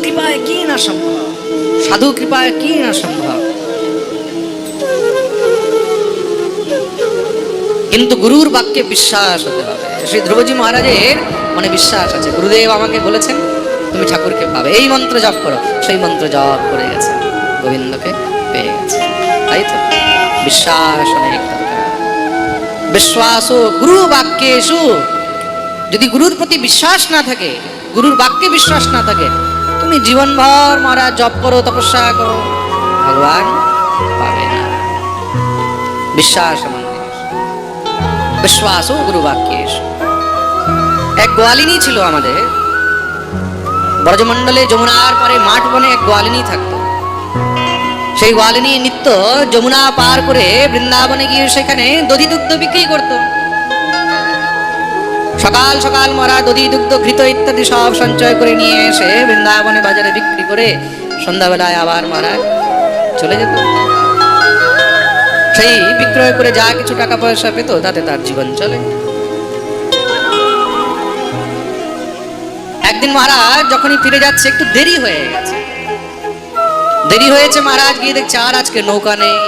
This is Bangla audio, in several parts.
কৃপায় কি না সম্ভব, সাধু কৃপায় কি না সম্ভব। কিন্তু গুরুর বাক্যে বিশ্বাস হতে হবে। শ্রী ধ্রুবজি মহারাজের মনে বিশ্বাস আছে, গুরুদেব আমাকে বলেছেন তুমি ঠাকুরকে পাবে, এই মন্ত্র জপ করো। সেই মন্ত্র জপ করে গেছে, গোবিন্দকে পেয়ে গেছে। তাই তো বিশ্বাস অনেক দরকার। বিশ্বাস গুরু বাক্যেষু, যদি গুরুর প্রতি বিশ্বাস না থাকে, গুরুর বাক্যে বিশ্বাস না থাকে, তুমি জীবনভর মহারাজ জপ করো, তপস্যা করো, ভগবান পাবে না। বিশ্বাস বিশ্বাস গুরু বাক্যেষু। এক গোয়ালিনী ছিল আমাদের ব্রজমণ্ডলে, যমুনার পরে মাঠ বনে এক গোয়ালিনী থাকতো। সেই গোয়ালিনী নিত্য যমুনা পার করে বৃন্দাবনে গিয়ে সেখানে দধি দুগ্ধ বিক্রি করত। সকাল সকাল মরা দধি দুগ্ধ ঘৃত ইত্যাদি সব সঞ্চয় করে নিয়ে এসে বৃন্দাবনে বাজারে বিক্রি করে সন্ধ্যাবেলায় আবার মারা চলে যেত। সেই বিক্রয় করে যা কিছু টাকা পয়সা পেত তাতে তার জীবন চলে। একদিন মহারাজ যখনই ফিরে যাচ্ছে, একটু দেরি হয়ে গেছে, দেরি হয়েছে, মহারাজ গিয়ে দেখছে আর আজকে নৌকা নেই।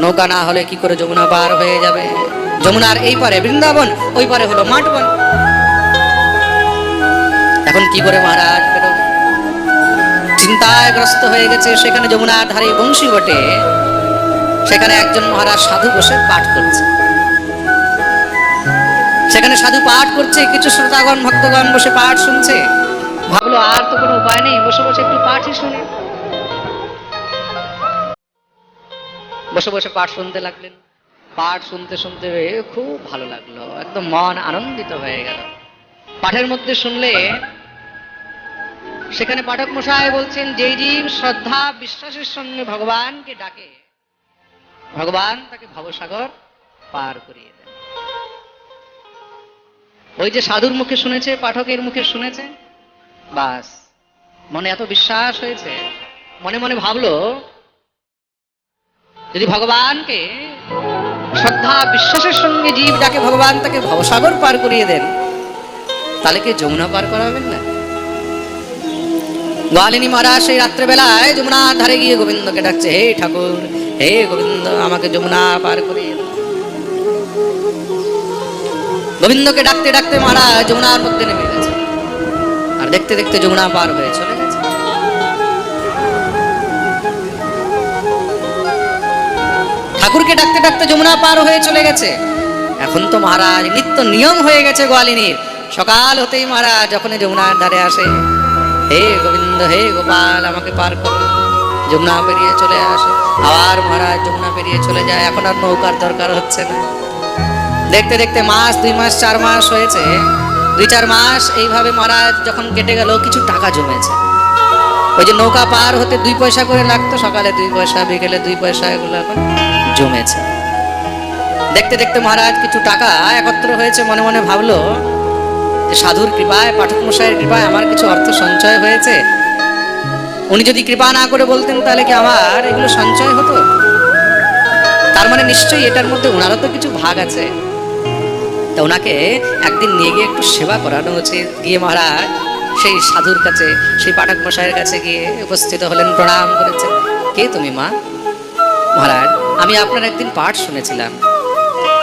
নৌকা না হলে কি করে যমুনা পার হয়ে যাবে? যমুনার এই পারে বৃন্দাবন, ওই পারে হলো মাঠবন। এখন কি করে মহারাজ বেরোবে? চিন্তায় গ্রস্ত হয়ে গেছে। সেখানে যমুনার ধারে বংশী বটে, সেখানে একজন মহারাজ সাধু বসে পাঠ করছে। সেখানে সাধু পাঠ করছে, কিছু শ্রোতাগণ ভক্তগণ বসে পাঠ শুনছে। ভাবলো আর তো কোনো উপায় নেই, বসে বসে একটু পাঠই শুনে। বসে বসে পাঠ শুনতে লাগলেন। পাঠ শুনতে শুনতে খুব ভালো লাগলো, একদম মন আনন্দিত হয়ে গেল। পাঠের মধ্যে শুনলে সেখানে পাঠক মশাই বলছেন, যেই জীব শ্রদ্ধা বিশ্বাসের সঙ্গে ভগবানকে ডাকে, ভগবান তাকে ভবসাগর পার করিয়ে দেন। ওই যে সাধুর মুখে শুনেছে, পাঠকের মুখে শুনেছে, বাস মনে এত বিশ্বাস হয়েছে, মনে মনে ভাবলো যদি ভগবানকে শ্রদ্ধা বিশ্বাসের সঙ্গে জীব ডাকে, ভগবান তাকে ভবসাগর পার করিয়ে দেন, তাহলে কি যমুনা পার করাবেন না? গোয়ালিনী মহারাজ সেই রাত্রেবেলায় যমুনার ধারে গিয়ে গোবিন্দকে ডাকছে, হে ঠাকুর, হে গোবিন্দ, আমাকে যমুনা পার করিয়ে দেন। গোবিন্দকে ডাকতে ডাকতে মহারাজ যমুনার মধ্যে নেমে গেছে, আর দেখতে দেখতে যমুনা পার হয়ে চলে গেছে। ঠাকুরকে ডাকতে ডাকতে যমুনা পার হয়ে চলে গেছে। এখন তো মহারাজ নিত্য নিয়ম হয়ে গেছে গোয়ালিনীর, সকাল হতেই মহারাজ যখন যমুনার ধারে আসে, হে গোবিন্দ, হে গোপাল, আমাকে পার করো, যমুনা পেরিয়ে চলে আসে। আবার মহারাজ যমুনা পেরিয়ে চলে যায়। এখন আর নৌকার দরকার হচ্ছে না। দেখতে দেখতে মাস, 2 মাস, 4 মাস হয়েছে। 2-4 মাস এইভাবে মহারাজ যখন কেটে গেল, কিছু টাকা জমেছে। ওই যে নৌকা পার হতে 2 পয়সা করে লাগতো, সকালে 2 পয়সা, বিকেলে 2 পয়সা, এগুলো এখন জমেছে। দেখতে দেখতে মহারাজ কিছু টাকা একত্র হয়েছে। মনে মনে ভাবলো যে সাধুর কৃপায়, পাঠক মশাইয়ের কৃপায় আমার কিছু অর্থ সঞ্চয় হয়েছে। উনি যদি কৃপা না করে বলতেন তাহলে কি আমার এগুলো সঞ্চয় হতো? তার মানে নিশ্চয়ই এটার মধ্যে ওনারও তো কিছু ভাগ আছে। তা ওনাকে একদিন নিয়ে গিয়ে একটু সেবা করানো উচিত। গিয়ে মহারাজ সেই সাধুর কাছে, সেই পাঠক মশাইয়ের কাছে গিয়ে উপস্থিত হলেন, প্রণাম করেছেন। কে তুমি মা? মহারাজ, আমি আপনার একদিন পাঠ শুনেছিলাম,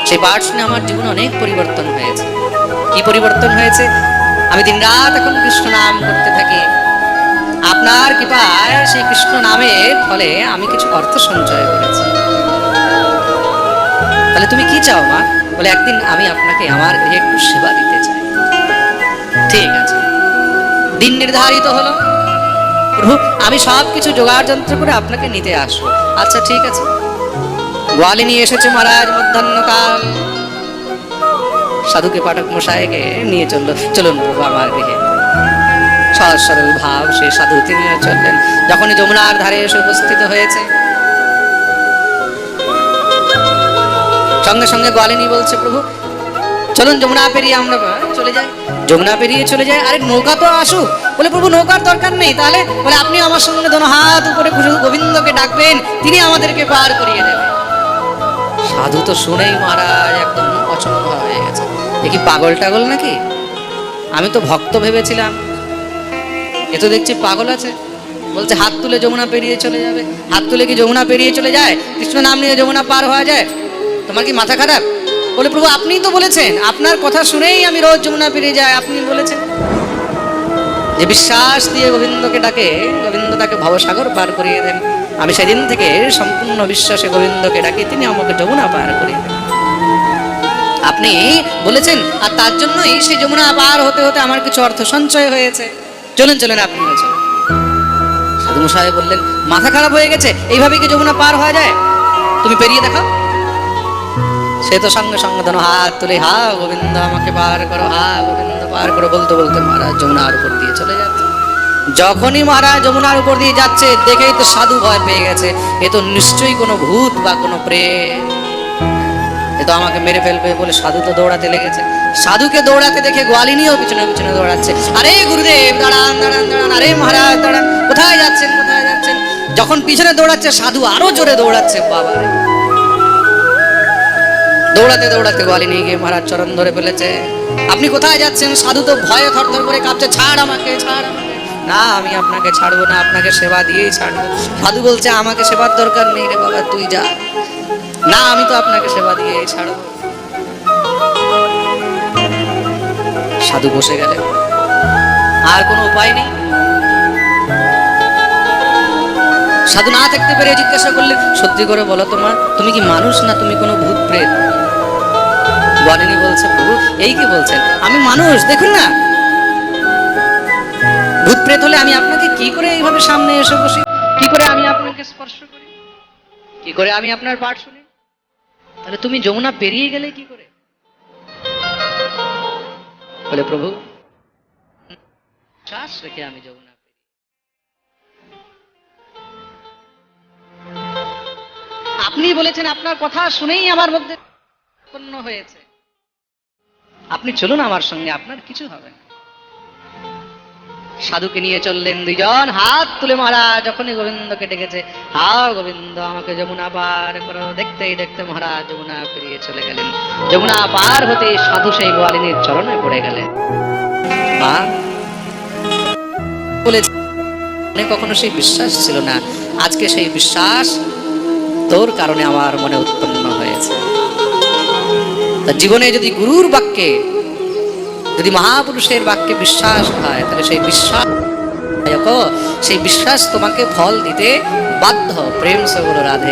সেই পাঠ শুনে আমার জীবনে অনেক পরিবর্তন হয়েছে। কি পরিবর্তন হয়েছে? আমি দিনরাত এখন কৃষ্ণ নাম করতে থাকি। আপনার কৃপায় সেই কৃষ্ণ নামের ফলে আমি কিছু অর্থ সঞ্চয় করেছি। তাহলে তুমি কি চাও মা? বলে, একদিন আমি আপনাকে আমার গৃহে একটু সেবা দিতে চাই। ঠিক আছে, দিন নির্ধারিত হলো। প্রভু, আমি সব কিছু জোগাড় যন্ত্র করে আপনাকে নিতে আসবো। আচ্ছা ঠিক আছে। গোয়ালিনী এসেছে মহারাজ মধ্যাহ্নকাল। সাধুকে পাঠক মশাইকে নিয়ে চলুন প্রভু আমার গৃহে। সহজ সরল ভাব সে সাধু, তিনিও চললেন। যখনই যমুনার ধারে এসে উপস্থিত হয়েছে, সঙ্গে সঙ্গে গোয়ালিনী বলছে, প্রভু চলুন যমুনা পেরিয়ে আমরা চলে যাই। যমুনা পেরিয়ে চলে যায়। আরে নৌকা তো আসুক। বলে, প্রভু নৌকার দরকার নেই। তাহলে বলে, আপনি আমার সঙ্গে দোনো হাত উপরে গোবিন্দকে ডাকবেন, তিনি আমাদেরকে পার করিয়ে দেবেন। সাধু তো শুনেই মহারাজ একদম অচম্ভ হয়ে গেছে। এ কি পাগল টাগল নাকি? আমি তো ভক্ত ভেবেছিলাম, এ তো দেখছি পাগল আছে, বলছে হাত তুলে যমুনা পেরিয়ে চলে যাবে। হাত তুলে কি যমুনা পেরিয়ে চলে যায়? কৃষ্ণ নাম নিয়ে যমুনা পার হওয়া যায়? তোমার কি মাথা খারাপ? বলে প্রভু আপনিই তো বলেছেন, আপনার কথা শুনেই আমি রোজ যমুনা পেরিয়ে যাই, আপনি বলেছেন। যে বিশ্বাস দিয়ে গোবিন্দকে ডাকে, গোবিন্দ তাকে ভবসাগর পার করিয়ে দেন। আমি সেদিন থেকে সম্পূর্ণ বিশ্বাসে গোবিন্দকে ডাকি, তিনি আমাকে যমুনা পার করিয়ে দেন। আপনি বলেছেন, আর তার জন্যই সেই যমুনা পার হতে হতে আমার কিছু অর্থ সঞ্চয় হয়েছে। চলেন চলেন, আপনি বলছেন। সাধু মশাই বললেন, মাথা খারাপ হয়ে গেছে, এইভাবে কি যমুনা পার হওয়া যায়? তুমি পেরিয়ে দেখাও। সে তো সঙ্গে সঙ্গে ধরো হাত তুলে, হা গোবিন্দ আমাকে পার করো, হা গোবিন্দ পার করো বলতে বলতে মহারাজ যমুনার উপর দিয়ে চলে যাচ্ছে। যখনই মহারাজ যমুনার উপর দিয়ে যাচ্ছে, দেখেই তো সাধু ভয় পেয়ে গেছে, এ তো নিশ্চয়ই কোনো ভূত বা কোনো প্রেত, এ তো আমাকে মেরে ফেলবে বলে সাধু তো দৌড়াতে লেগেছে। সাধুকে দৌড়াতে দেখে গোয়ালিনীও পিছনে পিছনে দৌড়াচ্ছে। আরে গুরুদেব দাঁড়ান দাঁড়ান দাঁড়ান, আরে মহারাজ দাঁড়ান, কোথায় যাচ্ছেন কোথায় যাচ্ছেন? যখন পিছনে দৌড়াচ্ছে সাধু আরো জোরে দৌড়াচ্ছে। বাবা রে, দৌড়াতে দৌড়াতে গোয়ালিনী গিয়ে মহারাজ চরণ ধরে ফেলেছে। আপনি কোথায় যাচ্ছেন? সাধু তো ভয়ে থরথর করে কাঁপছে, ছাড় আমাকে ছাড় আমাকে। না আমি আপনাকে ছাড়বো না, আপনাকে সেবা দিয়েই ছাড়বো। সাধু বলছে আমাকে সেবার দরকার নেই রে বাবা, তুই যা। না আমি তো আপনাকে সেবা দিয়েই ছাড়বো। সাধু বসে গেলেন, আর কোনো উপায় নেই। সাধু না থাকতে পেরে জিজ্ঞাসা করলেন, সত্যি করে বলো তোমার, তুমি কি মানুষ না তুমি কোনো ভূত প্রেত? গোয়ালিনী বলছে, প্রভু এই কি বলছেন, আমি মানুষ, দেখুন না। ভূত প্রেত হলে আমি আপনাকে কি করে এইভাবে সামনে এসে বসি? কি করে আমি আপনাকে স্পর্শ করি? কি করে আমি আপনার পাঠ শুনি? তাহলে তুমি যমুনা পেরিয়ে গেলে কি করে? বলে প্রভু শ্বাস রেখে আমি যমুনা পেরিয়ে। আপনি বলেছেন, আপনার কথা শুনেই আমার মধ্যে উৎপন্ন হয়েছে। আপনি চলুন আমার সঙ্গে, আপনার কিছু হবে না। সাধুকে নিয়ে চললেন দুইজন, হাত তুলে মহারাজ যখনই গোবিন্দকে ডেকেছে, হা গোবিন্দ আমাকে যমুনা পার করো। দেখতেই দেখতে মহারাজ যমুনা পেরিয়ে চলে গেলেন। যমুনা পার হতে সাধু সেই গোয়ালিনীর চরণে পড়ে গেলেন। মা বলেছে, কখনো সেই বিশ্বাস ছিল না, আজকে সেই বিশ্বাস তোর কারণে আমার মনে উৎপন্ন হয়েছে। জীবনে যদি গুরুর বাক্যে, যদি মহাপুরুষের বাক্যে বিশ্বাস হয়, তাহলে সেই বিশ্বাস তোমাকে ফল দিতে বাধ্য। প্রেম সে বলো রাধে।